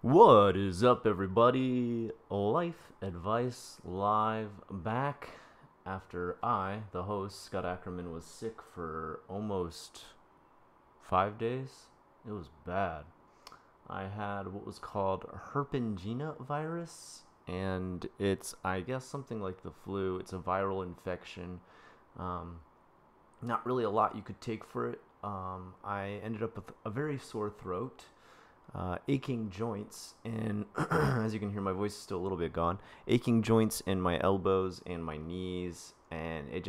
What is up, everybody? Life Advice Live back after the host, Scott Ackerman, was sick for almost 5 days. It was bad. I had what was called herpingina virus, and it's, I guess, something like the flu. It's a viral infection. Um, Not really a lot you could take for it. I ended up with a very sore throat, aching joints, and as you can hear, my voice is still a little bit gone. Aching joints in my elbows and my knees, and it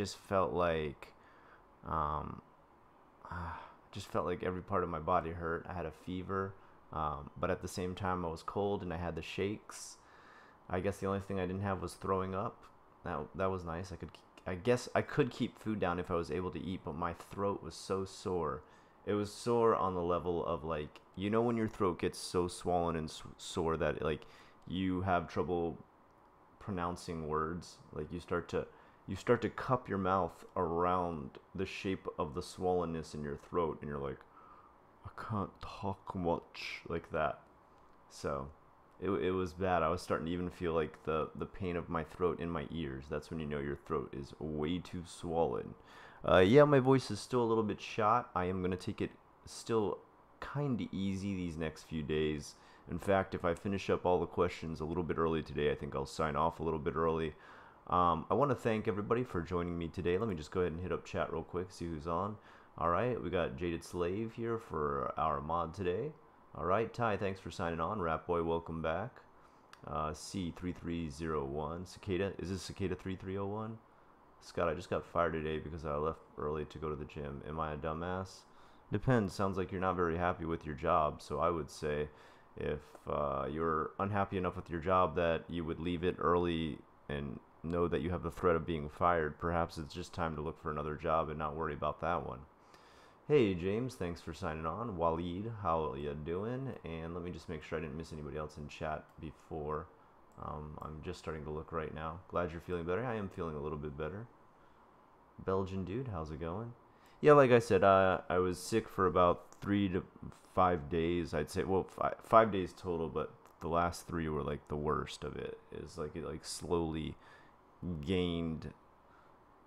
um, just felt like every part of my body hurt. I had a fever, but at the same time, I was cold and I had the shakes. I guess the only thing I didn't have was throwing up. That was nice. I guess I could keep food down if I was able to eat, but my throat was so sore. It was sore on the level of, like, when your throat gets so swollen and sore that, like, you have trouble pronouncing words. Like, you start to cup your mouth around the shape of the swollenness in your throat, and you're like, I can't talk much, like that. So it was bad. I was starting to even feel like the pain of my throat in my ears. That's when you know your throat is way too swollen. Yeah, my voice is still a little bit shot. I am going to take it still kind of easy these next few days. In fact, if I finish up all the questions a little bit early today, I think I'll sign off a little bit early. I want to thank everybody for joining me today. Let me just go ahead and hit up chat real quick, see who's on. All right, we got Jaded Slave here for our mod today. All right, Ty, thanks for signing on. Rap Boy, welcome back. C3301. Cicada, is this Cicada 3301? Scott, I just got fired today because I left early to go to the gym. Am I a dumbass? Depends. Sounds like you're not very happy with your job. So I would say if you're unhappy enough with your job that you would leave it early and know that you have the threat of being fired, perhaps it's just time to look for another job and not worry about that one. Hey James, thanks for signing on. Waleed, how you doing? And let me just make sure I didn't miss anybody else in chat before. I'm just starting to look right now. Glad you're feeling better. I am feeling a little bit better. Belgian dude, how's it going? Yeah, like I said, I was sick for about 3 to 5 days. I'd say, well, 5 days total, but the last three were like the worst of it. Is like it like slowly gained,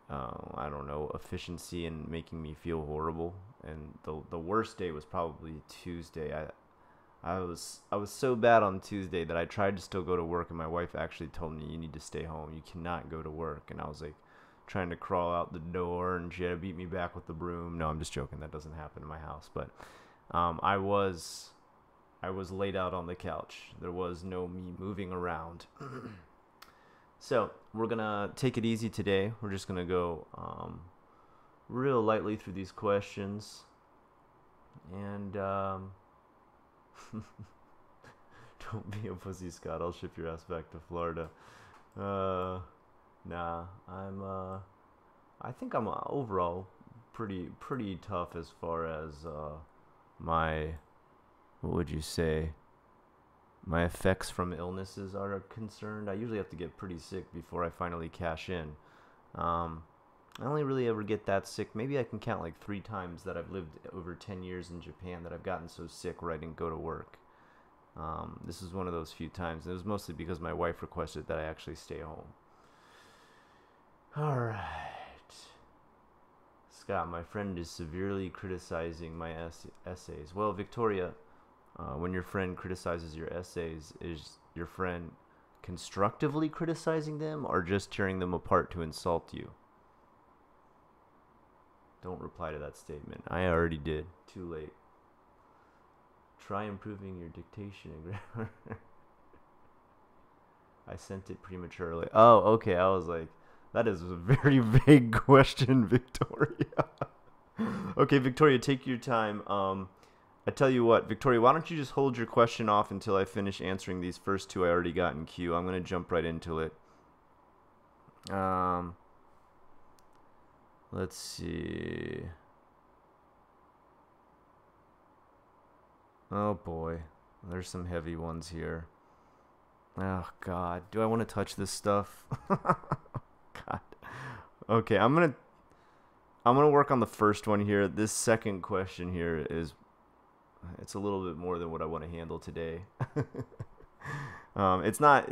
I don't know, efficiency and making me feel horrible. And the worst day was probably Tuesday. I was so bad on Tuesday that I tried to still go to work, and my wife actually told me, you need to stay home. You cannot go to work. And I was like trying to crawl out the door, and she had to beat me back with the broom. No, I'm just joking. That doesn't happen in my house. But I was laid out on the couch. There was no me moving around. So we're gonna take it easy today. We're just gonna go real lightly through these questions, and don't be a pussy, Scott. I'll ship your ass back to Florida. Nah, I think I'm overall pretty tough as far as my, what would you say, my effects from illnesses are concerned. I usually have to get pretty sick before I finally cash in. I only really ever get that sick. Maybe I can count like 3 times that I've lived over 10 years in Japan that I've gotten so sick where I didn't go to work. This is one of those few times. It was mostly because my wife requested that I actually stay home. Alright. Scott, my friend is severely criticizing my essays. Well, Victoria, when your friend criticizes your essays, is your friend constructively criticizing them or just tearing them apart to insult you? Don't reply to that statement. I already did. Too late. Try improving your dictation and grammar. I sent it prematurely. Oh, okay. I was like, that is a very vague question, Victoria. Okay, Victoria, take your time. I tell you what, Victoria, why don't you just hold your question off until I finish answering these first 2 I already got in queue. I'm going to jump right into it. Let's see. Oh boy, there's some heavy ones here. Oh God, do I want to touch this stuff? God. Okay, I'm gonna work on the first one here. This second question here is it's a little bit more than what I want to handle today. It's not.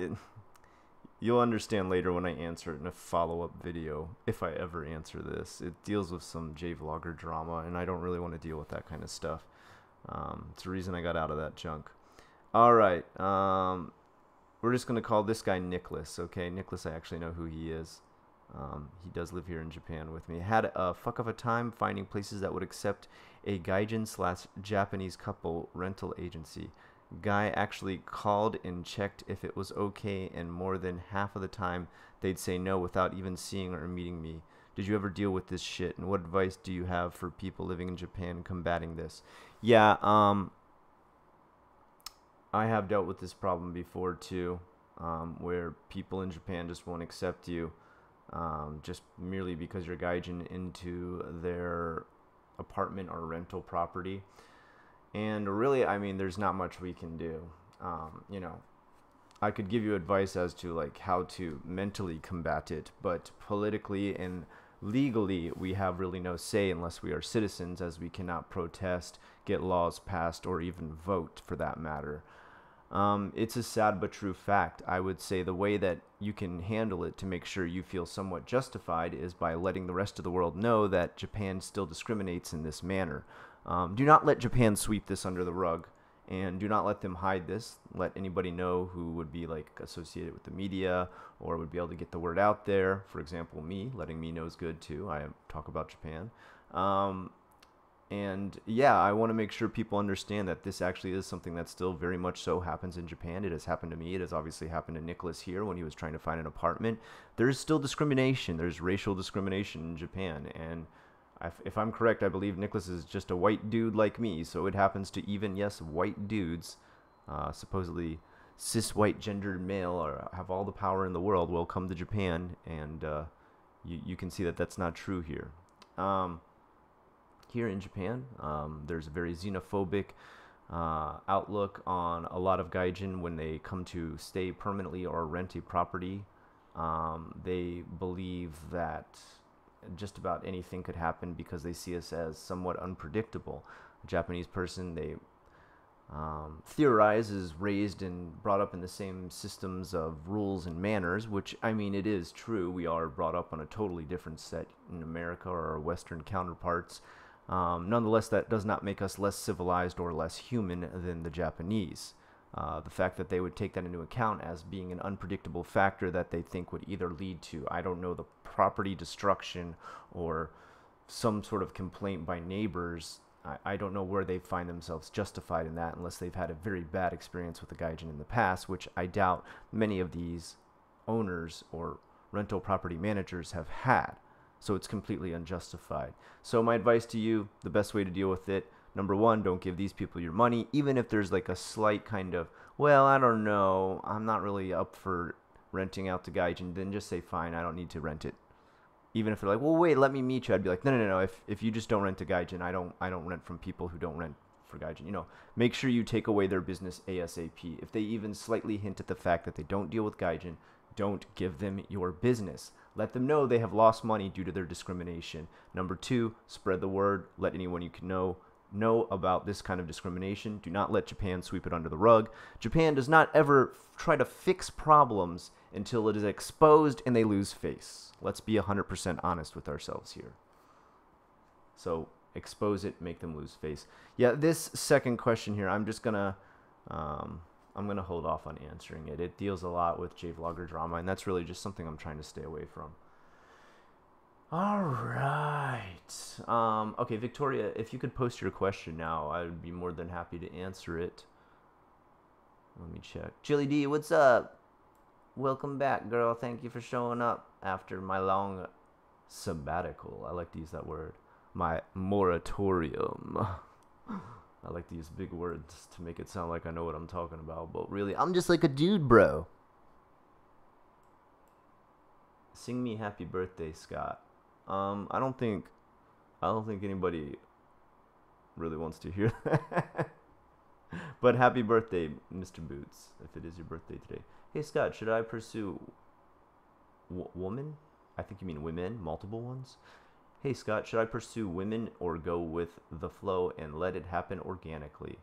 You'll understand later when I answer it in a follow-up video, if I ever answer this. It deals with some J-Vlogger drama, and I don't really want to deal with that kind of stuff. It's the reason I got out of that junk. All right. We're just going to call this guy Nicholas, okay? Nicholas, I actually know who he is. He does live here in Japan with me. Had a fuck of a time finding places that would accept a gaijin/Japanese couple rental agency. Guy actually called and checked if it was okay, and more than half of the time they'd say no without even seeing or meeting me. Did you ever deal with this shit? And what advice do you have for people living in Japan combating this? Yeah, I have dealt with this problem before too, where people in Japan just won't accept you just merely because you're gaijin into their apartment or rental property. And really, I mean, there's not much we can do. You know, I could give you advice as to like how to mentally combat it, but politically and legally, we have really no say unless we are citizens, as we cannot protest, get laws passed, or even vote for that matter. It's a sad but true fact. I would say the way that you can handle it to make sure you feel somewhat justified is by letting the rest of the world know that Japan still discriminates in this manner. Do not let Japan sweep this under the rug, and do not let them hide this. Let anybody know who would be like associated with the media or would be able to get the word out there. For example, me, letting me know is good too. I talk about Japan. And yeah, I want to make sure people understand that this actually is something that still very much so happens in Japan. It has happened to me. It has obviously happened to Nicholas here when he was trying to find an apartment. There's still discrimination. There's racial discrimination in Japan. And if I'm correct, I believe Nicholas is just a white dude like me. So it happens to even, yes, white dudes, supposedly cis white gendered male, or have all the power in the world, will come to Japan. And you can see that that's not true here. Here in Japan, there's a very xenophobic outlook on a lot of gaijin when they come to stay permanently or rent a property. They believe that just about anything could happen because they see us as somewhat unpredictable. A Japanese person, they theorize, is raised and brought up in the same systems of rules and manners, which, I mean, it is true. We are brought up on a totally different set in America or our Western counterparts. Nonetheless, that does not make us less civilized or less human than the Japanese. The fact that they would take that into account as being an unpredictable factor that they think would either lead to, I don't know, the property destruction or some sort of complaint by neighbors, I don't know where they find themselves justified in that unless they've had a very bad experience with the gaijin in the past, which I doubt many of these owners or rental property managers have had. So it's completely unjustified. So my advice to you, the best way to deal with it, number one, don't give these people your money, even if there's like a slight kind of, well, I don't know, I'm not really up for renting out to gaijin, then just say, fine, I don't need to rent it. Even if they're like, well, wait, let me meet you, I'd be like, no. If you just don't rent to gaijin, I don't rent from people who don't rent for gaijin. You know, make sure you take away their business ASAP. If they even slightly hint at the fact that they don't deal with gaijin, don't give them your business. Let them know they have lost money due to their discrimination. Number two, spread the word. Let anyone you can know about this kind of discrimination. Do not let Japan sweep it under the rug. Japan does not ever try to fix problems until it is exposed and they lose face. Let's be 100% honest with ourselves here. So expose it, make them lose face. Yeah, this second question here, I'm gonna hold off on answering it. It deals a lot with J-Vlogger drama, and that's really just something I'm trying to stay away from. All right. Okay, Victoria, if you could post your question now, I would be more than happy to answer it. Let me check. Chili D, what's up? Welcome back, girl. Thank you for showing up after my long sabbatical. I like to use that word. My moratorium. I like to use big words to make it sound like I know what I'm talking about, but really, I'm just like a dude, bro. Sing me happy birthday, Scott. I don't think anybody really wants to hear that. But happy birthday, Mr. Boots, if it is your birthday today. Hey, Scott, should I pursue woman? I think you mean women, multiple ones. Hey, Scott, should I pursue women or go with the flow and let it happen organically?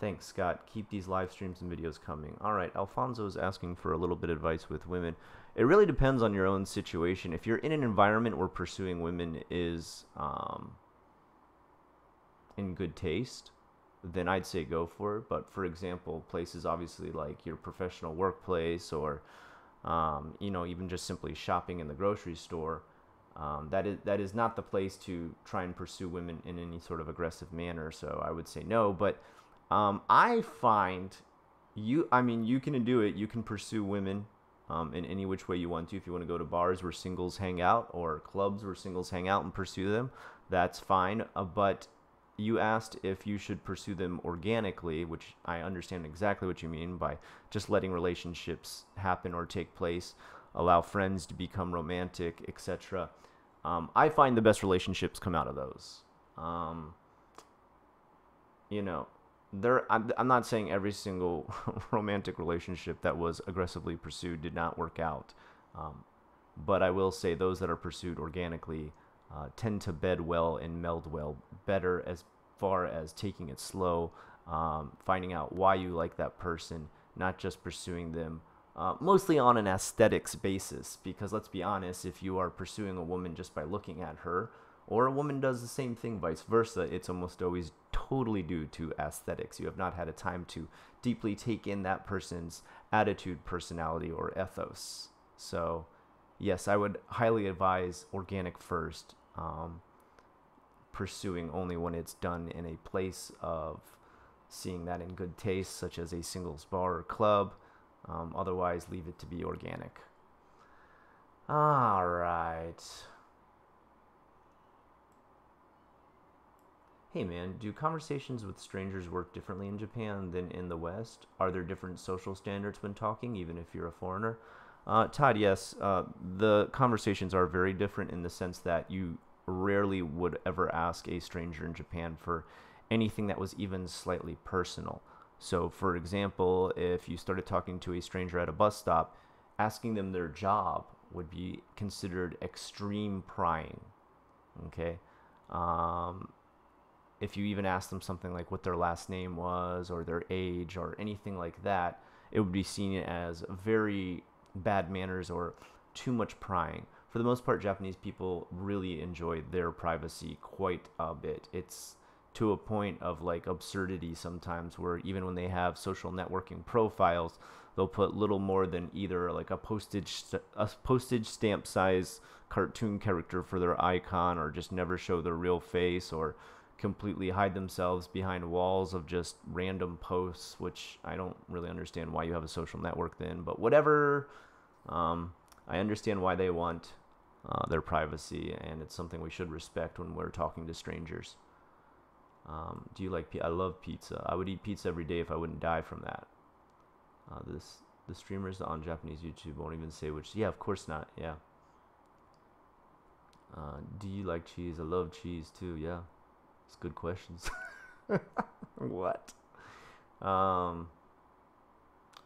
Thanks, Scott. Keep these live streams and videos coming. All right, Alfonso is asking for a little bit of advice with women. It really depends on your own situation. If you're in an environment where pursuing women is in good taste, then I'd say go for it. But for example, places obviously like your professional workplace or even just simply shopping in the grocery store, that is not the place to try and pursue women in any sort of aggressive manner. So I would say no. But I find you can do it. You can pursue women in any which way you want to. If you want to go to bars where singles hang out or clubs where singles hang out and pursue them, that's fine. But you asked if you should pursue them organically, which I understand exactly what you mean by just letting relationships happen or take place, allow friends to become romantic, etc. I find the best relationships come out of those. Um, you know, I'm not saying every single romantic relationship that was aggressively pursued did not work out. Um, but I will say those that are pursued organically tend to bed well and meld well better as far as taking it slow, finding out why you like that person, not just pursuing them mostly on an aesthetics basis. Because let's be honest, if you are pursuing a woman just by looking at her, or a woman does the same thing, vice versa, it's almost always totally due to aesthetics. You have not had a time to deeply take in that person's attitude, personality, or ethos. So, yes, I would highly advise organic first, pursuing only when it's done in a place of seeing that in good taste, such as a singles bar or club. Otherwise, leave it to be organic. All right. Hey man, do conversations with strangers work differently in Japan than in the West? Are there different social standards when talking, even if you're a foreigner? Todd, yes. The conversations are very different in the sense that you rarely would ever ask a stranger in Japan for anything that was even slightly personal. So, for example, if you started talking to a stranger at a bus stop, asking them their job would be considered extreme prying. Okay? Um, if you even asked them something like what their last name was or their age or anything like that, it would be seen as very bad manners or too much prying. For the most part, Japanese people really enjoy their privacy quite a bit. It's to a point of like absurdity sometimes, where even when they have social networking profiles, they'll put little more than either like a postage stamp size cartoon character for their icon, or just never show their real face, or completely hide themselves behind walls of just random posts, which I don't really understand why you have a social network then, but whatever. I understand why they want their privacy, and it's something we should respect when we're talking to strangers. Do you like I love pizza. I would eat pizza every day if I wouldn't die from that. The streamers on Japanese YouTube won't even say which. Yeah, of course not. Yeah. Do you like cheese? I love cheese too. Yeah. It's good questions. What? Um,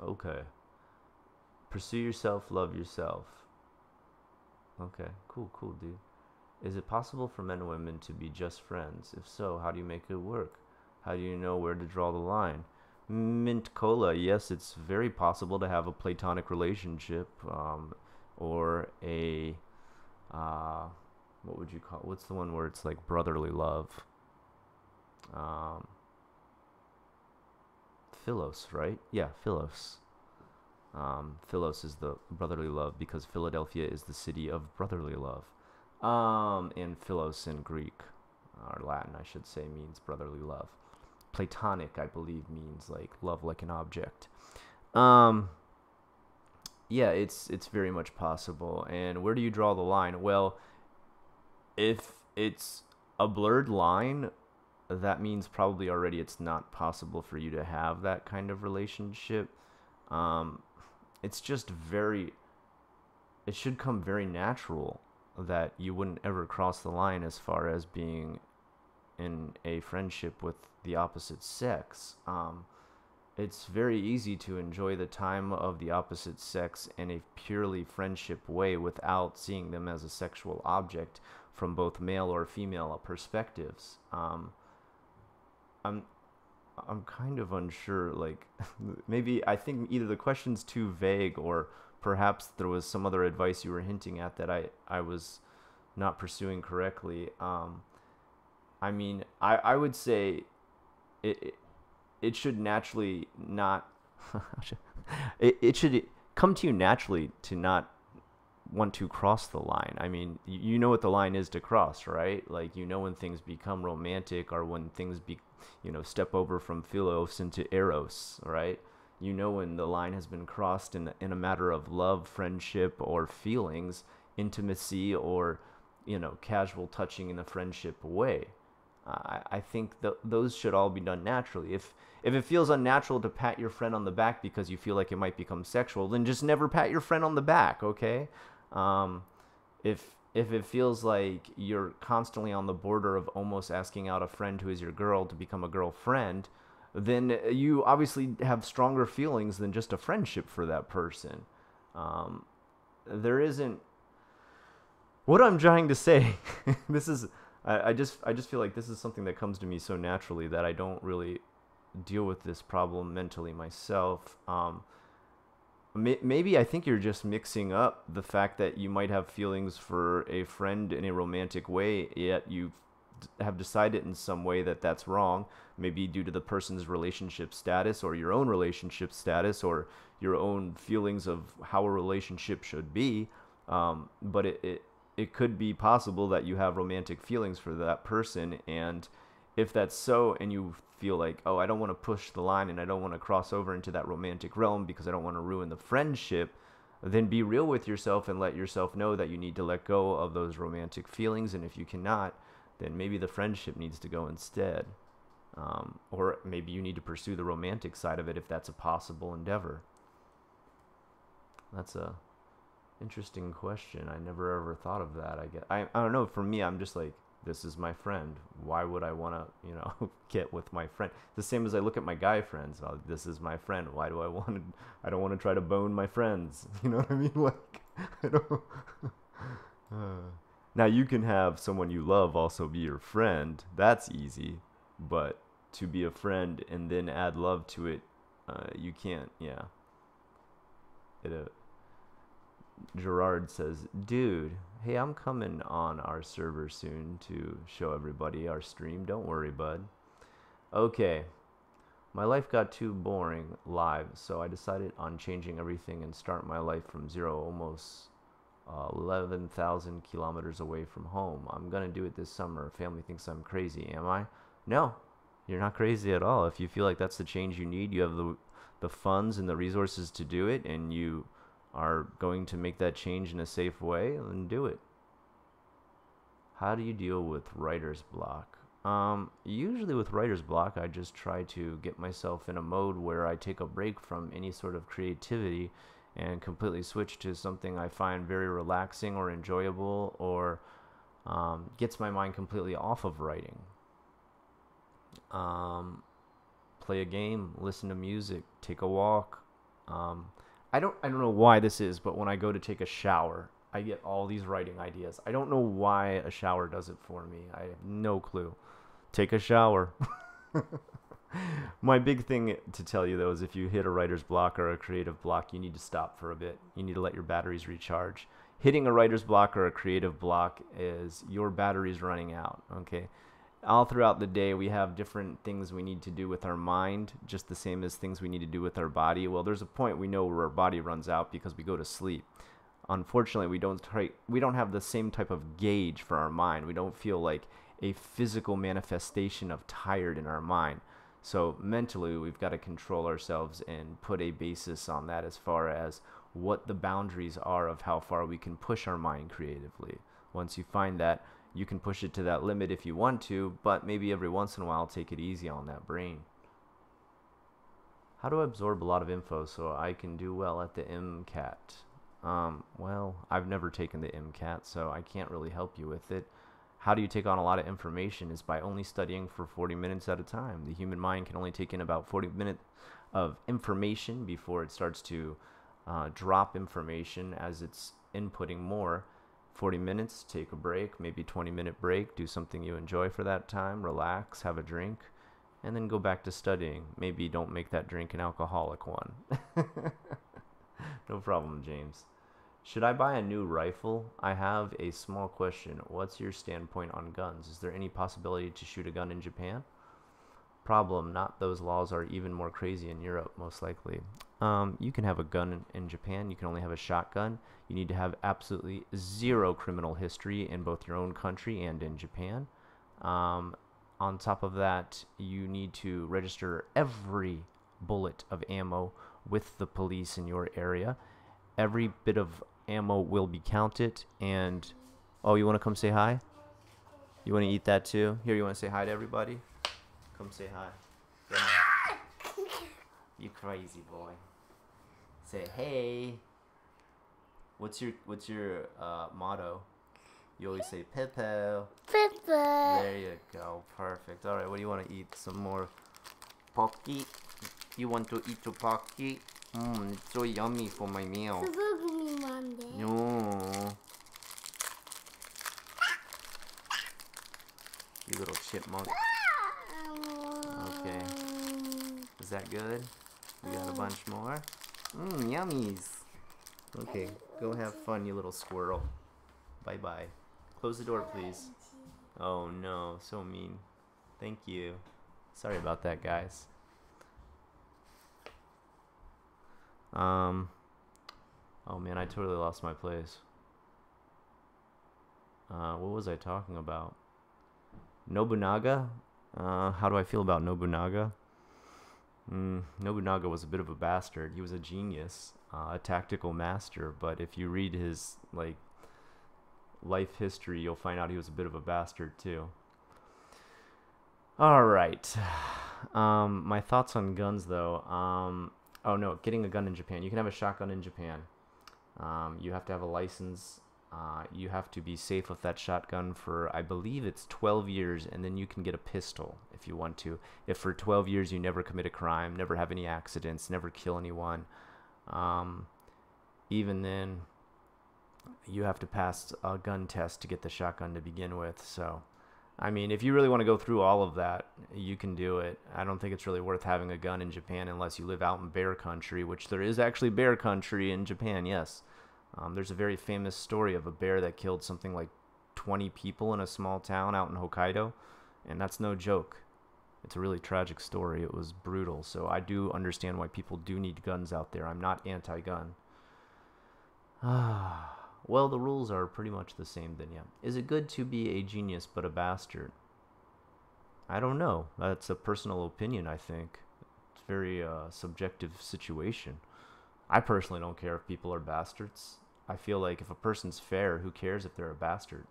okay. Pursue yourself, love yourself. Okay, cool, dude. Is it possible for men and women to be just friends? If so, how do you make it work? How do you know where to draw the line? Mint Cola, yes, it's very possible to have a platonic relationship, or a, uh, what would you call? What's the one where it's like brotherly love? Um, Philos, right? Yeah, Philos. Philos is the brotherly love because Philadelphia is the city of brotherly love. And Philos in Greek, or Latin, I should say, means brotherly love. Platonic, I believe, means like love like an object. Um, yeah, it's very much possible. And where do you draw the line? Well, if it's a blurred line, that means probably already it's not possible for you to have that kind of relationship. Um, it's just very, it should come very natural that you wouldn't ever cross the line as far as being in a friendship with the opposite sex. It's very easy to enjoy the time of the opposite sex in a purely friendship way without seeing them as a sexual object from both male or female perspectives. I'm I'm kind of unsure. Like, maybe I think either the question's too vague, or perhaps there was some other advice you were hinting at that I was not pursuing correctly. I mean, I would say it it should naturally not. It should come to you naturally to not want to cross the line. I mean, you know what the line is to cross, right? Like, you know when things become romantic, or when things step over from philos into eros, right? You know when the line has been crossed in a matter of love, friendship, or feelings, intimacy, or casual touching in a friendship way. I think those should all be done naturally. If it feels unnatural to pat your friend on the back because you feel like it might become sexual, then just never pat your friend on the back, okay? Um, if it feels like you're constantly on the border of almost asking out a friend who is your girl to become a girlfriend, then you obviously have stronger feelings than just a friendship for that person. Um, there isn't what I'm trying to say. This is I just feel like this is something that comes to me so naturally that I don't really deal with this problem mentally myself. Maybe I think you're just mixing up the fact that you might have feelings for a friend in a romantic way, yet you have decided in some way that that's wrong, maybe due to the person's relationship status, or your own relationship status, or your own feelings of how a relationship should be. But it could be possible that you have romantic feelings for that person, and if that's so, and you feel like, oh, I don't want to push the line, and I don't want to cross over into that romantic realm because I don't want to ruin the friendship, then be real with yourself and let yourself know that you need to let go of those romantic feelings. And if you cannot, then maybe the friendship needs to go instead. Or maybe you need to pursue the romantic side of it if that's a possible endeavor. That's a interesting question. I never ever thought of that. I don't know. For me, I'm just like, this is my friend. Why would I want to, get with my friend? The same as I look at my guy friends. Oh, this is my friend. Why do I want to? I don't want to try to bone my friends. You know what I mean? Like, I don't. Now you can have someone you love also be your friend. That's easy, but to be a friend and then add love to it, you can't. Yeah. It Gerard says, dude, hey, I'm coming on our server soon to show everybody our stream. Don't worry, bud. Okay. My life got too boring live, so I decided on changing everything and start my life from zero, almost 11,000 kilometers away from home. I'm going to do it this summer. Family thinks I'm crazy. Am I? No, you're not crazy at all. If you feel like that's the change you need, you have the funds and the resources to do it, and you are going to make that change in a safe way, then do it. How do you deal with writer's block? Usually with writer's block, I just try to get myself in a mode where I take a break from any sort of creativity and completely switch to something I find very relaxing or enjoyable, or gets my mind completely off of writing. Play a game, listen to music, take a walk. I don't know why this is, but when I go to take a shower, I get all these writing ideas. I don't know why a shower does it for me. I have no clue. Take a shower. My big thing to tell you, though, is if you hit a writer's block or a creative block, you need to stop for a bit. You need to let your batteries recharge. Hitting a writer's block or a creative block is your batteries running out, okay? All throughout the day, we have different things we need to do with our mind, just the same as things we need to do with our body. Well, there's a point we know where our body runs out because we go to sleep. Unfortunately, we don't have the same type of gauge for our mind. We don't feel like a physical manifestation of tired in our mind. So mentally, we've got to control ourselves and put a basis on that as far as what the boundaries are of how far we can push our mind creatively. Once you find that, you can push it to that limit if you want to, but maybe every once in a while, take it easy on that brain. How do I absorb a lot of info so I can do well at the MCAT? Well, I've never taken the MCAT, so I can't really help you with it. How do you take on a lot of information is by only studying for 40 minutes at a time. The human mind can only take in about 40 minutes of information before it starts to drop information as it's inputting more. 40 minutes, take a break, maybe 20-minute break, do something you enjoy for that time, relax, have a drink, and then go back to studying. Maybe don't make that drink an alcoholic one. No problem, James. Should I buy a new rifle? I have a small question. What's your standpoint on guns? Is there any possibility to shoot a gun in Japan? Problem, not those laws are even more crazy in Europe, most likely. You can have a gun in Japan. You can only have a shotgun. You need to have absolutely zero criminal history in both your own country and in Japan. On top of that, you need to register every bullet of ammo with the police in your area. Every bit of ammo will be counted. And oh, you want to come say hi? You want to eat that too? Here, you want to say hi to everybody? Come say hi. You crazy boy. Say hey. What's your motto? You always say Pepe. Pepe. There you go. Perfect. All right. What do you want to eat? Some more pocky? You want to eat the pocky? It's so yummy for my meal. No. You little chipmunk. Okay. Is that good? We got a bunch more? Yummies. Okay, go have fun, you little squirrel. Bye-bye. Close the door, please. Oh, no. So mean. Thank you. Sorry about that, guys. Oh, man, I totally lost my place. What was I talking about? Nobunaga? How do I feel about Nobunaga? Nobunaga was a bit of a bastard. He was a genius, a tactical master, but if you read his life history, you'll find out he was a bit of a bastard too. All right. My thoughts on guns, though. Oh no, getting a gun in Japan. You can have a shotgun in Japan. You have to have a license. You have to be safe with that shotgun for, I believe it's 12 years, and then you can get a pistol if you want to. If for 12 years you never commit a crime, never have any accidents, never kill anyone, even then you have to pass a gun test to get the shotgun to begin with. So, I mean, if you really want to go through all of that, you can do it. I don't think it's really worth having a gun in Japan unless you live out in bear country, which there is actually bear country in Japan, yes. There's a very famous story of a bear that killed something like 20 people in a small town out in Hokkaido, and that's no joke. It's a really tragic story. It was brutal, so I do understand why people do need guns out there. I'm not anti-gun. Well, the rules are pretty much the same then, yeah. Is it good to be a genius but a bastard? I don't know. That's a personal opinion, I think. It's a very subjective situation. I personally don't care if people are bastards. I feel like if a person's fair, who cares if they're a bastard?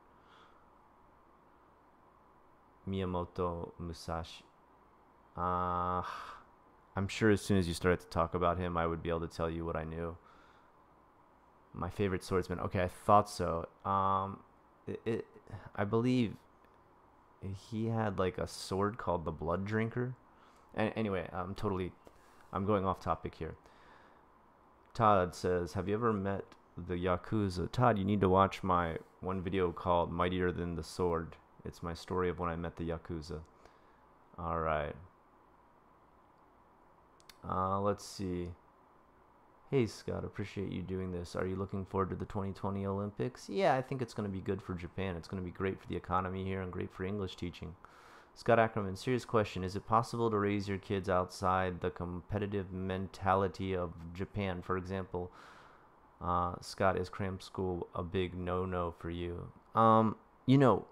Miyamoto Musashi. I'm sure as soon as you started to talk about him, I would be able to tell you what I knew. My favorite swordsman. Okay, I thought so. I believe he had like a sword called the Blood Drinker. Anyway, I'm going off topic here. Todd says, have you ever met the Yakuza? Todd, you need to watch my one video called Mightier Than the Sword. It's my story of when I met the Yakuza. Alright. Let's see. Hey, Scott, appreciate you doing this. Are you looking forward to the 2020 Olympics? Yeah, I think it's going to be good for Japan. It's going to be great for the economy here and great for English teaching. Scott Ackerman, serious question. Is it possible to raise your kids outside the competitive mentality of Japan? For example, Scott, is cram school a big no-no for you? You know,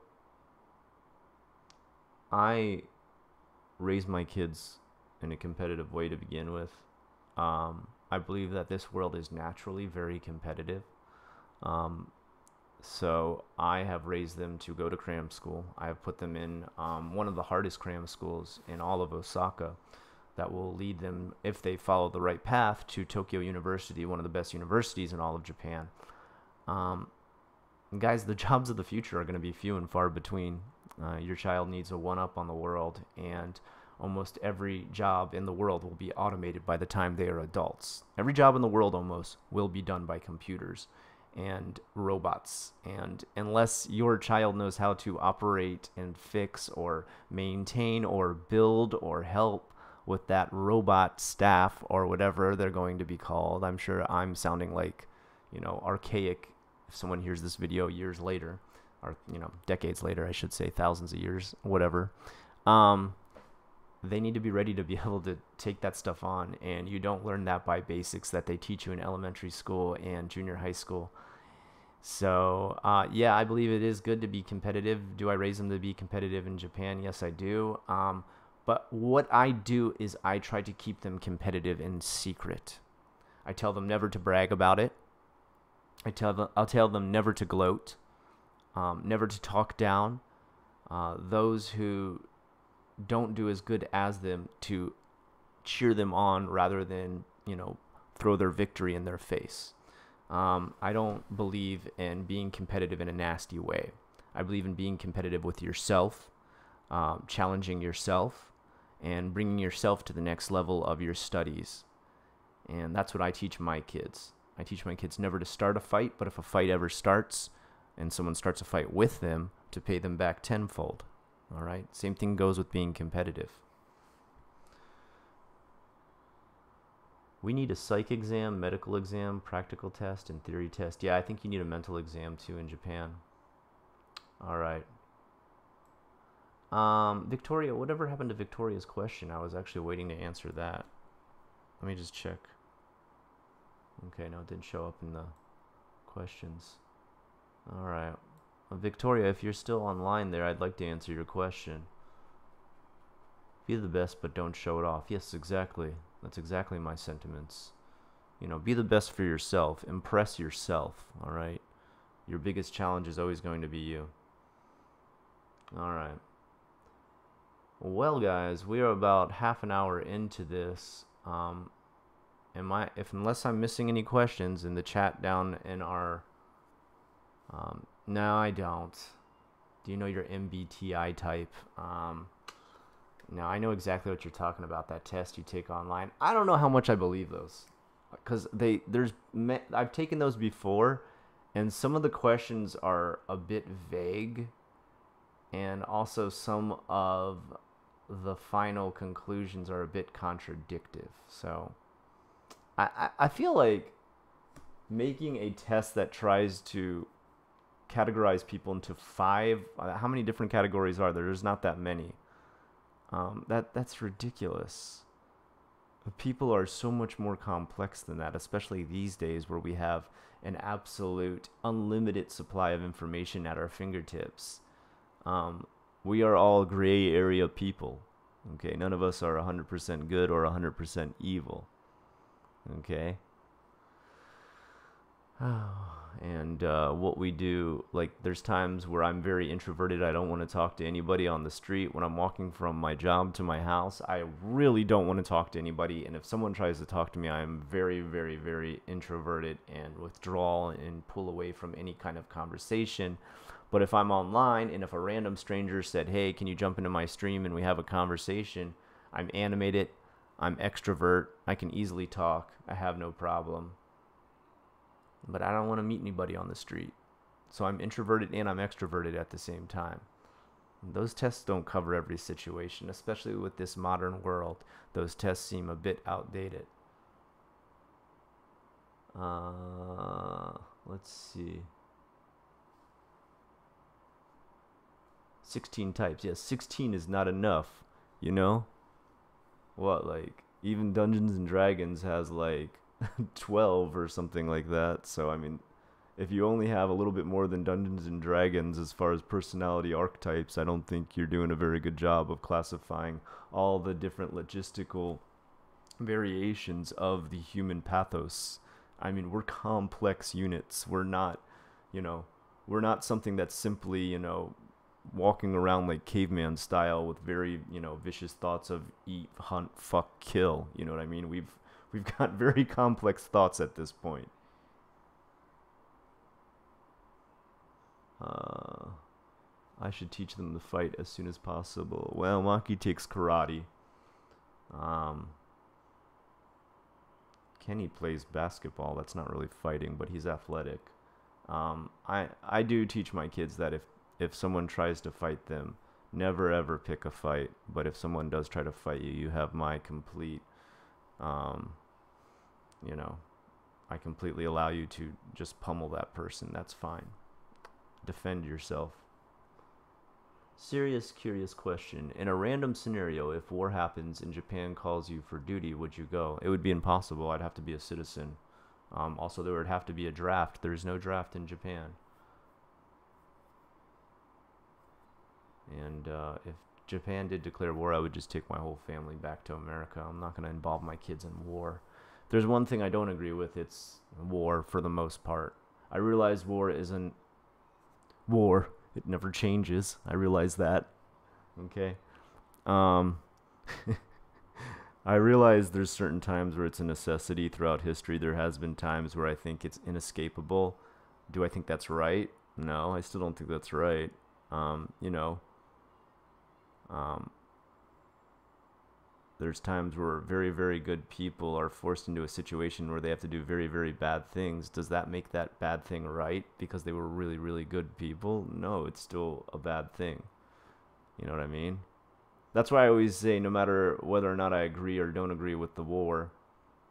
I raised my kids in a competitive way to begin with. I believe that this world is naturally very competitive. So I have raised them to go to cram school. I have put them in one of the hardest cram schools in all of Osaka that will lead them, if they follow the right path, to Tokyo University, one of the best universities in all of Japan. Guys, the jobs of the future are going to be few and far between. Your child needs a one-up on the world, and almost every job in the world will be automated by the time they are adults. Every job in the world almost will be done by computers. and robots. And unless your child knows how to operate and fix or maintain or build or help with that robot staff or whatever they're going to be called, I'm sure I'm sounding like, archaic if someone hears this video years later, or, decades later, I should say, thousands of years, whatever. They need to be ready to be able to take that stuff on. And you don't learn that by basics that they teach you in elementary school and junior high school. So, yeah, I believe it is good to be competitive. Do I raise them to be competitive in Japan? Yes, I do. But what I do is I try to keep them competitive in secret. I tell them never to brag about it. I'll tell them never to gloat, never to talk down those who don't do as good as them, to cheer them on rather than, throw their victory in their face. I don't believe in being competitive in a nasty way. I believe in being competitive with yourself, challenging yourself, and bringing yourself to the next level of your studies. And that's what I teach my kids. I teach my kids never to start a fight, but if a fight ever starts and someone starts a fight with them, to pay them back tenfold. All right? Same thing goes with being competitive. We need a psych exam, medical exam, practical test, and theory test. Yeah, I think you need a mental exam too in Japan. All right. Victoria, whatever happened to Victoria's question? I was actually waiting to answer that. Let me just check. Okay, no, it didn't show up in the questions. All right. Victoria, if you're still online there, I'd like to answer your question. Be the best, but don't show it off. Yes, exactly. That's exactly my sentiments. Be the best for yourself. Impress yourself, all right? Your biggest challenge is always going to be you. All right. Well, guys, we are about half an hour into this. Unless I'm missing any questions in the chat down in our... No, I don't. Do you know your MBTI type? No, I know exactly what you're talking about, that test you take online. I don't know how much I believe those. Because I've taken those before, and some of the questions are a bit vague, and also some of the final conclusions are a bit contradictive. So I feel like making a test that tries to categorize people into 5, how many different categories are there? There's not that many. That's ridiculous. People are so much more complex than that, especially these days where we have an absolute unlimited supply of information at our fingertips. We are all gray area people. Okay, none of us are 100% good or 100% evil. Okay. And what we do, like, there's times where I'm very introverted. I don't want to talk to anybody on the street. When I'm walking from my job to my house, I really don't want to talk to anybody. And if someone tries to talk to me, I'm very, very, very introverted and withdraw and pull away from any kind of conversation. But if I'm online and if a random stranger said, hey, can you jump into my stream and we have a conversation, I'm animated, I'm extrovert, I can easily talk, I have no problem. But I don't want to meet anybody on the street. So I'm introverted and I'm extroverted at the same time. Those tests don't cover every situation, especially with this modern world. Those tests seem a bit outdated. Let's see. 16 types. Yes, 16 is not enough, What, like, even Dungeons and Dragons has, like, 12 or something like that. So, I mean, if you only have a little bit more than Dungeons and Dragons as far as personality archetypes, I don't think you're doing a very good job of classifying all the different logistical variations of the human pathos. I mean, we're complex units. We're not something that's simply, walking around like caveman style with very, vicious thoughts of eat, hunt, fuck, kill. You know what I mean? We've got very complex thoughts at this point. I should teach them to fight as soon as possible. Well, Maki takes karate. Kenny plays basketball. That's not really fighting, but he's athletic. I do teach my kids that if someone tries to fight them, never ever pick a fight. But if someone does try to fight you, you have my complete, um, you know, I completely allow you to just pummel that person. That's fine. Defend yourself. Serious, curious question. In a random scenario, if war happens and Japan calls you for duty, would you go? It would be impossible. I'd have to be a citizen. Also, there would have to be a draft. There's no draft in Japan. And if Japan did declare war, I would just take my whole family back to America. I'm not going to involve my kids in war. There's one thing I don't agree with. It's war for the most part. I realize war isn't war. It never changes. I realize that. Okay. Um, I realize there's certain times where it's a necessity throughout history. There has been times where I think it's inescapable. Do I think that's right? No, I still don't think that's right. You know, um, there's times where very, very good people are forced into a situation where they have to do very, very bad things. Does that make that bad thing right because they were really, really good people? No, it's still a bad thing. You know what I mean? That's why I always say, no matter whether or not I agree or don't agree with the war,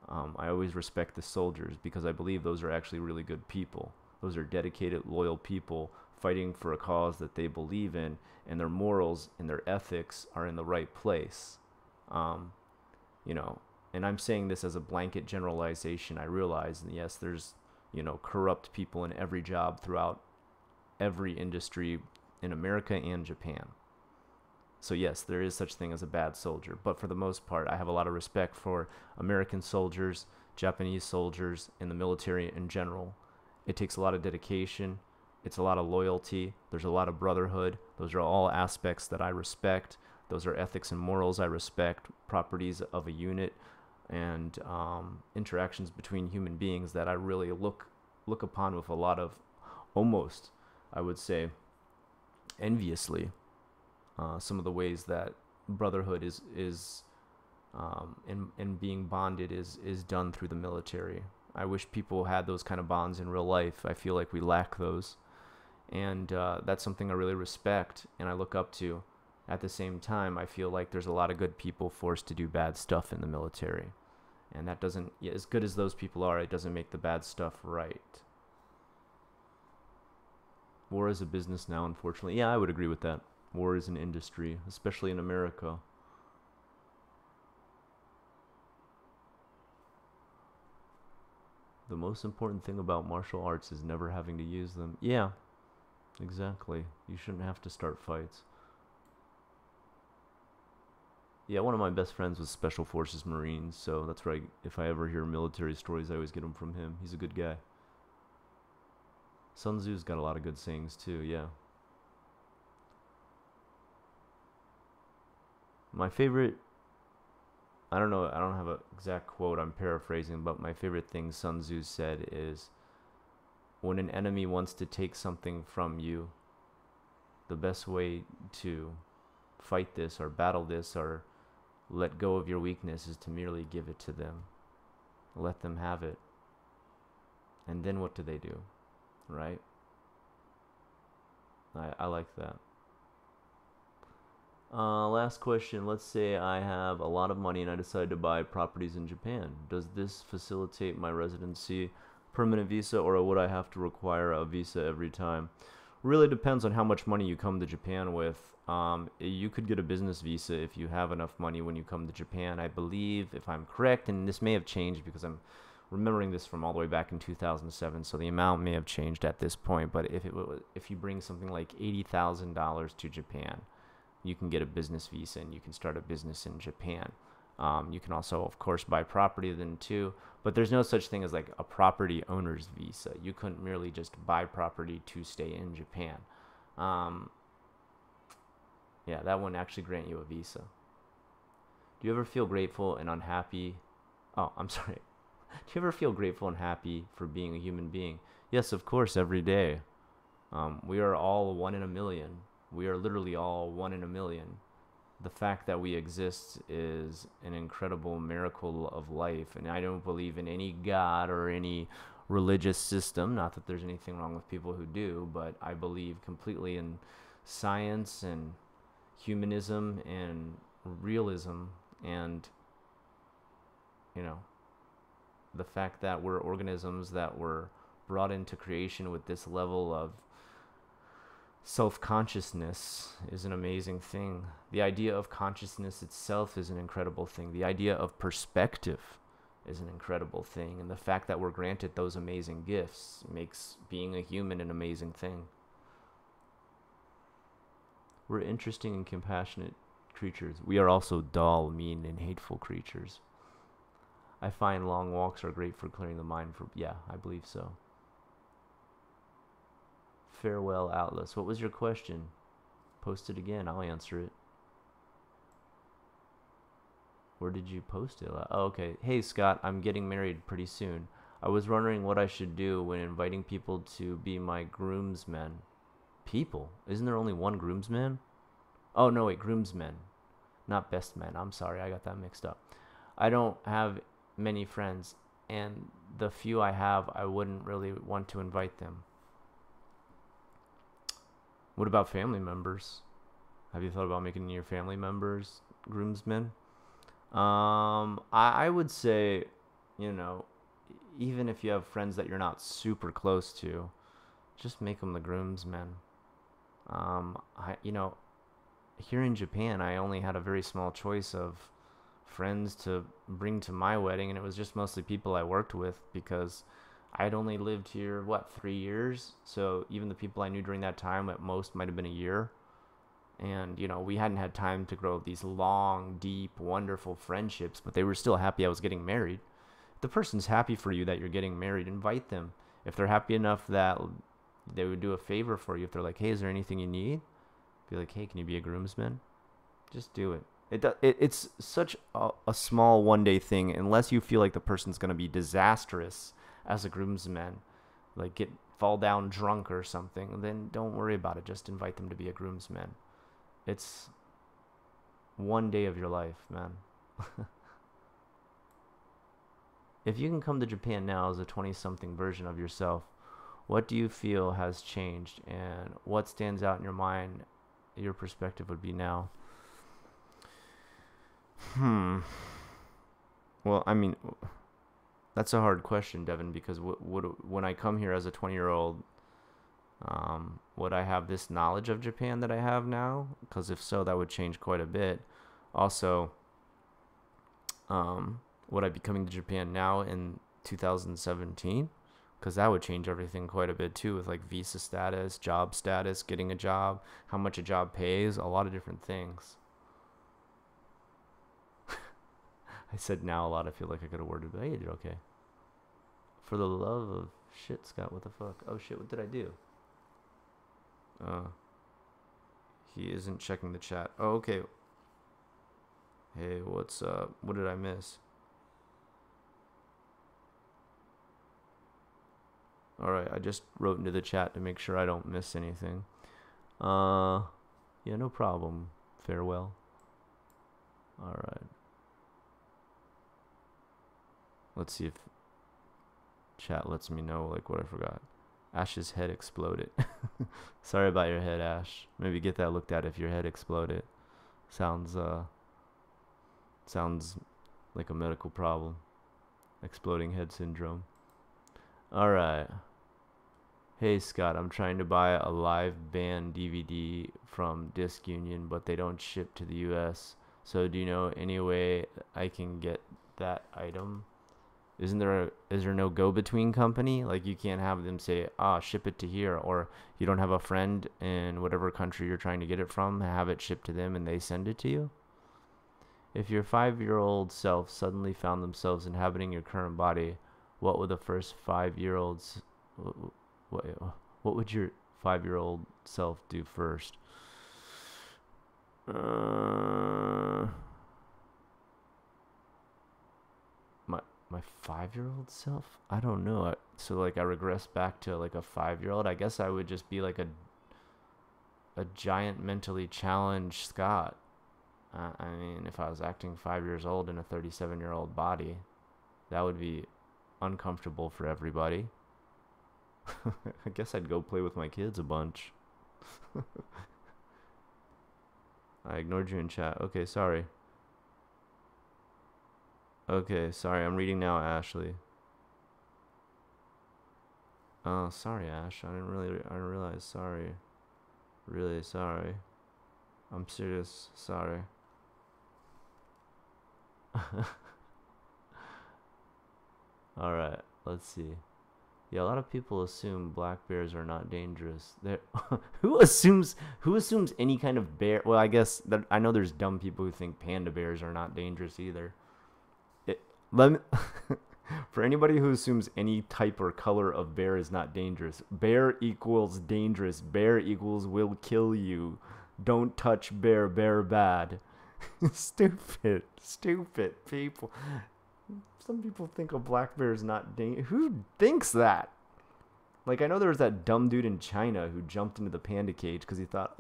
I always respect the soldiers because I believe those are actually really good people. Those are dedicated, loyal people fighting for a cause that they believe in, and their morals and their ethics are in the right place. You know, and I'm saying this as a blanket generalization. I realize, and yes, there's, you know, corrupt people in every job throughout every industry in America and Japan. So yes, there is such thing as a bad soldier, but for the most part, I have a lot of respect for American soldiers, Japanese soldiers, and the military in general. It takes a lot of dedication. It's a lot of loyalty. There's a lot of brotherhood. Those are all aspects that I respect. Those are ethics and morals I respect, properties of a unit, and interactions between human beings that I really look upon with a lot of, almost, I would say, enviously. Some of the ways that brotherhood is and being bonded is done through the military. I wish people had those kind of bonds in real life. I feel like we lack those, and that's something I really respect and I look up to. At the same time, I feel like there's a lot of good people forced to do bad stuff in the military, and that doesn't, yeah, as good as those people are, it doesn't make the bad stuff right. War is a business now, unfortunately. Yeah, I would agree with that. War is an industry, especially in America. The most important thing about martial arts is never having to use them. Yeah, exactly. You shouldn't have to start fights. Yeah, one of my best friends was Special Forces Marines, so that's right. If I ever hear military stories, I always get them from him. He's a good guy. Sun Tzu's got a lot of good sayings too, yeah. My favorite, I don't know, I don't have an exact quote, I'm paraphrasing, but my favorite thing Sun Tzu said is, when an enemy wants to take something from you, the best way to fight this or battle this or let go of your weakness is to merely give it to them. Let them have it. And then what do they do? Right? I like that. Last question. Let's say I have a lot of money and I decide to buy properties in Japan. Does this facilitate my residency, permanent visa, or would I have to require a visa every time? Really depends on how much money you come to Japan with. You could get a business visa if you have enough money when you come to Japan. I believe, if I'm correct, and this may have changed because I'm remembering this from all the way back in 2007, so the amount may have changed at this point. But if you bring something like $80,000 to Japan, you can get a business visa and you can start a business in Japan. You can also, of course, buy property then too, but there's no such thing as like a property owner's visa. You couldn't merely just buy property to stay in Japan. Yeah, that wouldn't actually grant you a visa. Do you ever feel grateful and unhappy? Oh, I'm sorry. Do you ever feel grateful and happy for being a human being? Yes, of course, every day. We are all one in a million. We are literally all one in a million. The fact that we exist is an incredible miracle of life, and I don't believe in any god or any religious system. Not that there's anything wrong with people who do, but I believe completely in science and humanism and realism, and you know, the fact that we're organisms that were brought into creation with this level of self-consciousness is an amazing thing. The idea of consciousness itself is an incredible thing. The idea of perspective is an incredible thing. And the fact that we're granted those amazing gifts makes being a human an amazing thing. We're interesting and compassionate creatures. We are also dull, mean, and hateful creatures. I find long walks are great for clearing the mind. Yeah, I believe so. Farewell, Atlas. What was your question? Post it again. I'll answer it. Where did you post it? Oh, okay. Hey, Scott, I'm getting married pretty soon. I was wondering what I should do when inviting people to be my groomsmen. People? Isn't there only one groomsman? Oh, no, wait, groomsmen. Not best men. I'm sorry, I got that mixed up. I don't have many friends, and the few I have, I wouldn't really want to invite them. What about family members? Have you thought about making your family members groomsmen? I would say, even if you have friends that you're not super close to, just make them the groomsmen. Here in Japan, I only had a very small choice of friends to bring to my wedding, and it was just mostly people I worked with because I'd only lived here, 3 years? So even the people I knew during that time, at most, might have been a year. And, we hadn't had time to grow these long, deep, wonderful friendships, but they were still happy I was getting married. If the person's happy for you that you're getting married, invite them. If they're happy enough that they would do a favor for you, if they're like, hey, is there anything you need? Be like, hey, can you be a groomsman? Just do it. It's such a small one-day thing, unless you feel like the person's going to be disastrous as a groomsman, like fall down drunk or something, then don't worry about it. Just invite them to be a groomsman. It's one day of your life, man. If you can come to Japan now as a 20-something version of yourself, what do you feel has changed, and what stands out in your mind, your perspective would be now? Well, I mean, that's a hard question, Devin, because when I come here as a 20-year-old, would I have this knowledge of Japan that I have now? Because if so, that would change quite a bit. Also, would I be coming to Japan now in 2017? Because that would change everything quite a bit too, with like visa status, job status, getting a job, how much a job pays, a lot of different things. I said now a lot. I feel like I could have worded, but hey, you did okay. For the love of shit, Scott, what the fuck? Oh shit, what did I do? He isn't checking the chat. Oh, okay. Hey, what's up? What did I miss? Alright, I just wrote into the chat to make sure I don't miss anything. Yeah, no problem. Farewell. Alright. Let's see if chat lets me know like what I forgot. Ash's head exploded. Sorry about your head, Ash. Maybe get that looked at if your head exploded. Sounds like a medical problem. Exploding head syndrome. Alright. Hey Scott, I'm trying to buy a live band DVD from Disc Union, but they don't ship to the US. So do you know any way I can get that item? Is there no go-between company? Like you can't have them say, ship it to here, or you don't have a friend in whatever country you're trying to get it from, have it shipped to them and they send it to you? If your 5-year-old self suddenly found themselves inhabiting your current body, what would the first 5-year-olds what would your 5-year-old self do first? My 5-year-old self? I don't know. So like I regress back to like a 5-year-old. I guess I would just be like a giant mentally challenged Scott. I mean, if I was acting 5 years old in a 37-year-old body, that would be uncomfortable for everybody. I guess I'd go play with my kids a bunch. I ignored you in chat. Okay, sorry. Okay, sorry. I'm reading now, Ashley. Oh, sorry, Ash. I didn't realize. Sorry. Really sorry. I'm serious. Sorry. Alright, let's see. Yeah, a lot of people assume black bears are not dangerous. Who assumes any kind of bear? Well, I guess that I know there's dumb people who think panda bears are not dangerous either. It, let me, for anybody who assumes any type or color of bear is not dangerous, bear equals dangerous. Bear equals will kill you. Don't touch bear. Bear bad. Stupid people. Some people think a black bear is not dangerous. Who thinks that? Like, I know there was that dumb dude in China who jumped into the panda cage because he thought,